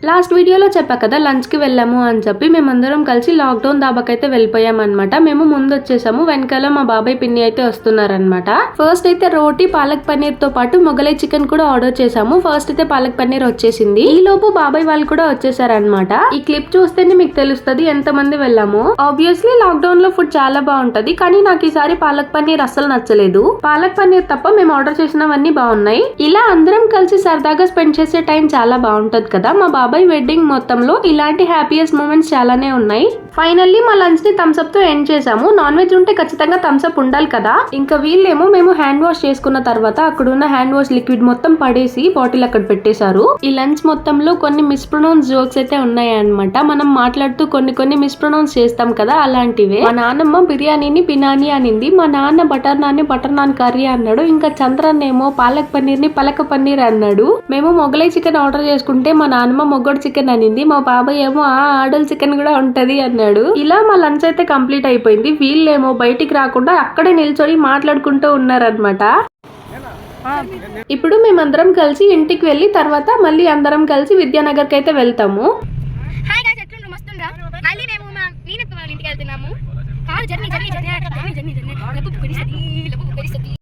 Last వీడియోలో చెప్పా కదా లంచ్ కి వెళ్ళాము అని చెప్పి మేమందరం కలిసి లాక్డౌన్ దాబాకైతే వెళ్ళిపోయాం అనమాట. మేము ముందు వచ్చేసాము, వెనకాల మా బాబాయ్ పిన్ని అయితే వస్తున్నారనమాట. ఫస్ట్ అయితే రోటీ పాలక్ పన్నీర్ తో పాటు మొగలై చికెన్ కూడా ఆర్డర్ చేసాము. ఫస్ట్ అయితే పాలక్ పన్నీర్ వచ్చేసింది, ఈ లోపు బాబాయ్ వాళ్ళు కూడా వచ్చేసారనమాట. ఈ క్లిప్ చూస్తేనే మీకు తెలుస్తుంది ఎంత మంది వెళ్ళాము. ఆబ్వియస్లీ లాక్డౌన్ లో ఫుడ్ చాలా బాగుంటది, కానీ నాకు ఈసారి పాలక్ పన్నీర్ అస్సలు నచ్చలేదు. పాలక్ పన్నీర్ తప్ప మేము ఆర్డర్ చేసినవన్నీ బాగున్నాయి. ఇలా అందరం కలిసి సరదాగా స్పెండ్ చేసే టైం చాలా బాగుంటది కదా. మా బాబాయ్ వెడ్డింగ్ మొత్తంలో ఇలాంటి హ్యాపీయెస్ట్ మూమెంట్స్ చాలానే ఉన్నాయి. ఫైనల్లీ మా లంచ్ ని థమ్స్ అప్ తో ఎండ్ చేసాము. నాన్ వెజ్ ఉంటే ఖచ్చితంగా థమ్స్ అప్ ఉండాలి కదా. ఇంకా వీళ్ళేమో మేము హ్యాండ్ వాష్ చేసుకున్న తర్వాత అక్కడ ఉన్న హ్యాండ్ వాష్ లిక్విడ్ మొత్తం పడేసి బాటిల్ అక్కడ పెట్టేశారు. ఈ లంచ్ మొత్తంలో కొన్ని మిస్ప్రొనౌన్స్ జోక్స్ అయితే ఉన్నాయి అన్నమాట. మనం మాట్లాడుతూ కొన్ని మిస్ప్రొనౌన్స్ చేస్తాం కదా, అలాంటివే. మా నాన్నమ్మ బిర్యానీని బినానీ అనింది, మా నాన్న బటర్ నాన్ కర్రీ అన్నాడు, ఇంకా చంద్రన్ ఏమో పాలక్ పన్నీర్ ని పలక పన్నీర్ అన్నాడు. మేము మొగలై చికెన్ ఆర్డర్ చేసుకుంటే మా నాన్నమ్మ మొగ్గడు చికెన్ అనింది, మా బాబాయ్ ఏమో ఆడల్ చికెన్ కూడా ఉంటది అన్నాడు. ఇలా మా లంచ్ అయితే కంప్లీట్ అయిపోయింది. వీళ్ళేమో బయటికి రాకుండా అక్కడే నిల్చొని మాట్లాడుకుంటూ ఉన్నారనమాట. ఇప్పుడు మేమందరం కలిసి ఇంటికి వెళ్ళి తర్వాత మళ్ళీ అందరం కలిసి విద్యానగర్ కి అయితే వెళ్తాము.